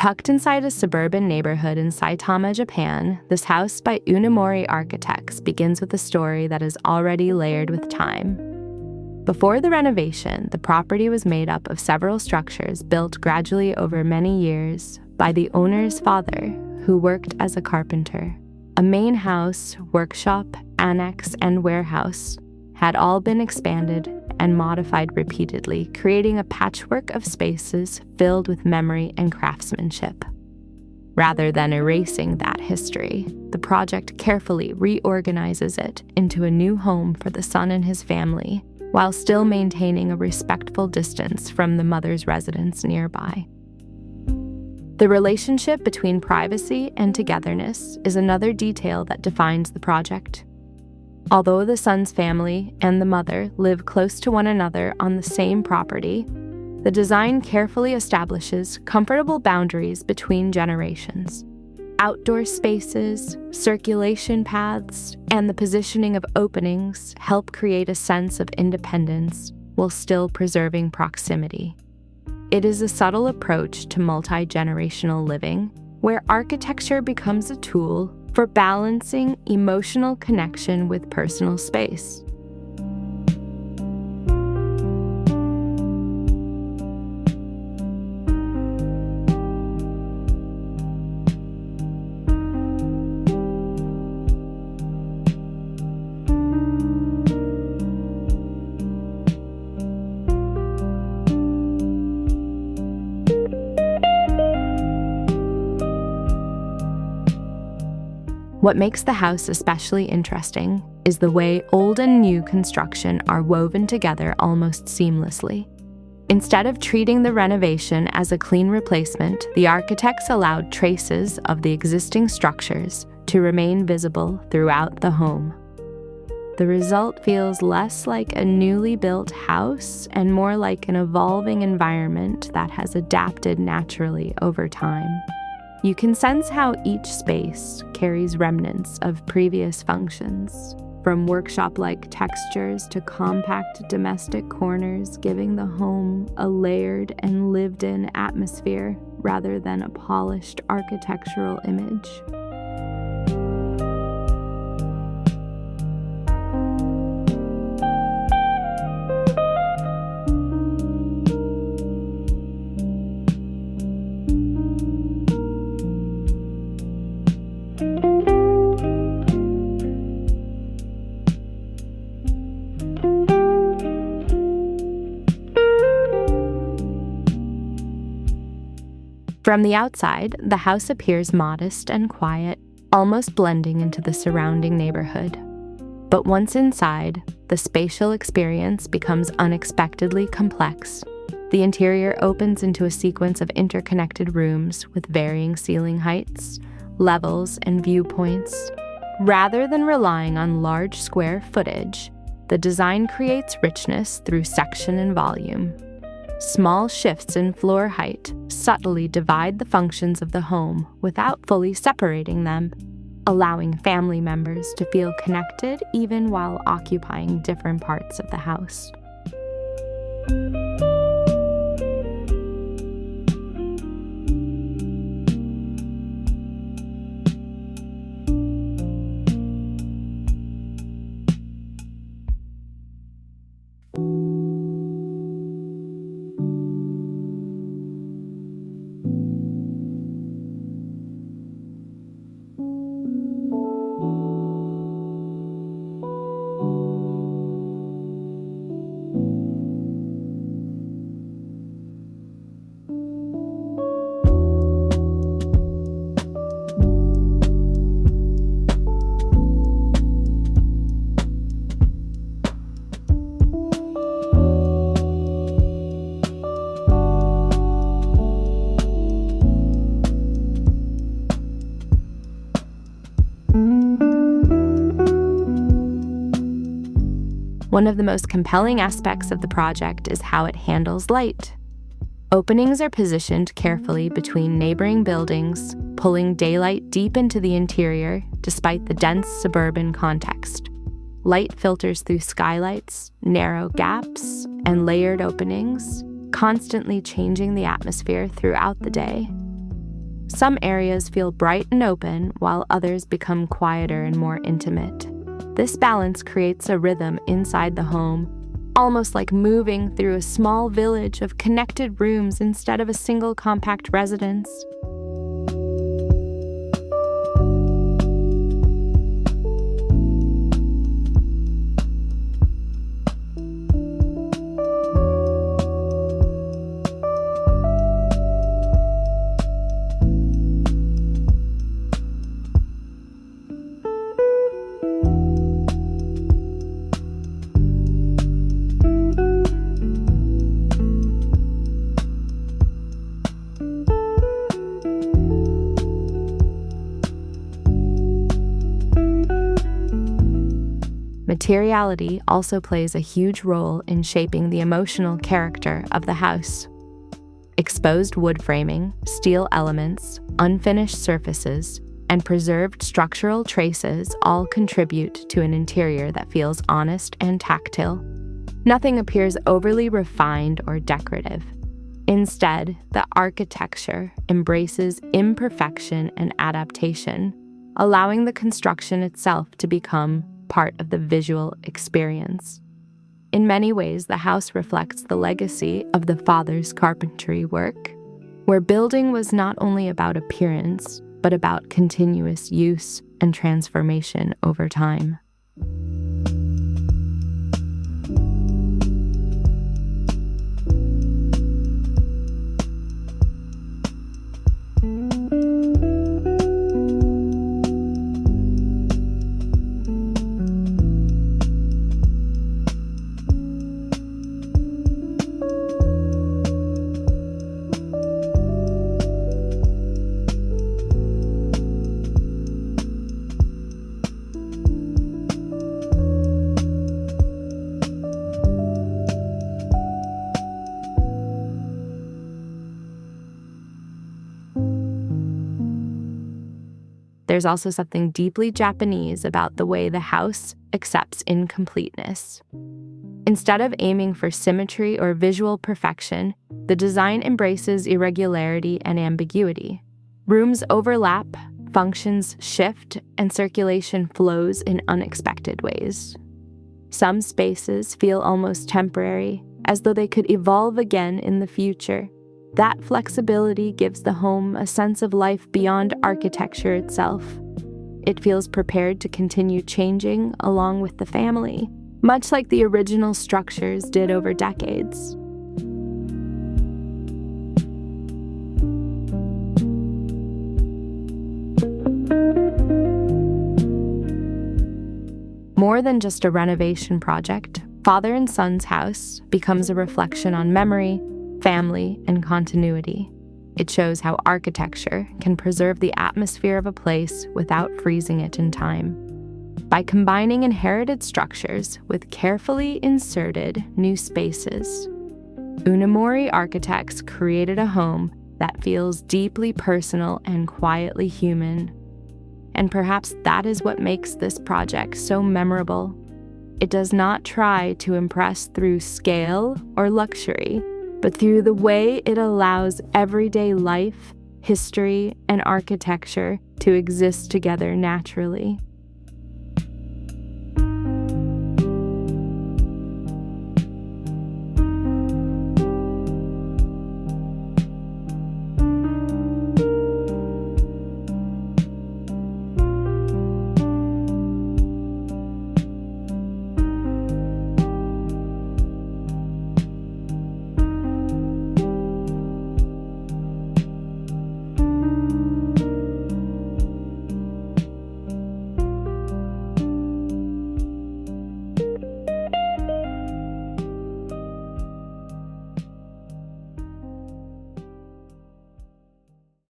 Tucked inside a suburban neighborhood in Saitama, Japan, this house by Unemori Architects begins with a story that is already layered with time. Before the renovation, the property was made up of several structures built gradually over many years by the owner's father, who worked as a carpenter. A main house, workshop, annex, and warehouse had all been expanded and modified repeatedly, creating a patchwork of spaces filled with memory and craftsmanship. Rather than erasing that history, the project carefully reorganizes it into a new home for the son and his family, while still maintaining a respectful distance from the mother's residence nearby. The relationship between privacy and togetherness is another detail that defines the project. Although the son's family and the mother live close to one another on the same property, the design carefully establishes comfortable boundaries between generations. Outdoor spaces, circulation paths, and the positioning of openings help create a sense of independence while still preserving proximity. It is a subtle approach to multi-generational living, where architecture becomes a tool for balancing emotional connection with personal space. What makes the house especially interesting is the way old and new construction are woven together almost seamlessly. Instead of treating the renovation as a clean replacement, the architects allowed traces of the existing structures to remain visible throughout the home. The result feels less like a newly built house and more like an evolving environment that has adapted naturally over time. You can sense how each space carries remnants of previous functions, from workshop-like textures to compact domestic corners, giving the home a layered and lived-in atmosphere rather than a polished architectural image. From the outside, the house appears modest and quiet, almost blending into the surrounding neighborhood. But once inside, the spatial experience becomes unexpectedly complex. The interior opens into a sequence of interconnected rooms with varying ceiling heights, levels, and viewpoints. Rather than relying on large square footage, the design creates richness through section and volume. Small shifts in floor height subtly divide the functions of the home without fully separating them, allowing family members to feel connected even while occupying different parts of the house. One of the most compelling aspects of the project is how it handles light. Openings are positioned carefully between neighboring buildings, pulling daylight deep into the interior despite the dense suburban context. Light filters through skylights, narrow gaps, and layered openings, constantly changing the atmosphere throughout the day. Some areas feel bright and open, while others become quieter and more intimate. This balance creates a rhythm inside the home, almost like moving through a small village of connected rooms instead of a single compact residence. Materiality also plays a huge role in shaping the emotional character of the house. Exposed wood framing, steel elements, unfinished surfaces, and preserved structural traces all contribute to an interior that feels honest and tactile. Nothing appears overly refined or decorative. Instead, the architecture embraces imperfection and adaptation, allowing the construction itself to become part of the visual experience. In many ways, the house reflects the legacy of the father's carpentry work, where building was not only about appearance, but about continuous use and transformation over time. There's also something deeply Japanese about the way the house accepts incompleteness. Instead of aiming for symmetry or visual perfection, the design embraces irregularity and ambiguity. Rooms overlap, functions shift, and circulation flows in unexpected ways. Some spaces feel almost temporary, as though they could evolve again in the future. That flexibility gives the home a sense of life beyond architecture itself. It feels prepared to continue changing along with the family, much like the original structures did over decades. More than just a renovation project, Father and Son's house becomes a reflection on memory, family, and continuity. It shows how architecture can preserve the atmosphere of a place without freezing it in time. By combining inherited structures with carefully inserted new spaces, Unemori Architects created a home that feels deeply personal and quietly human. And perhaps that is what makes this project so memorable. It does not try to impress through scale or luxury, but through the way it allows everyday life, history, and architecture to exist together naturally.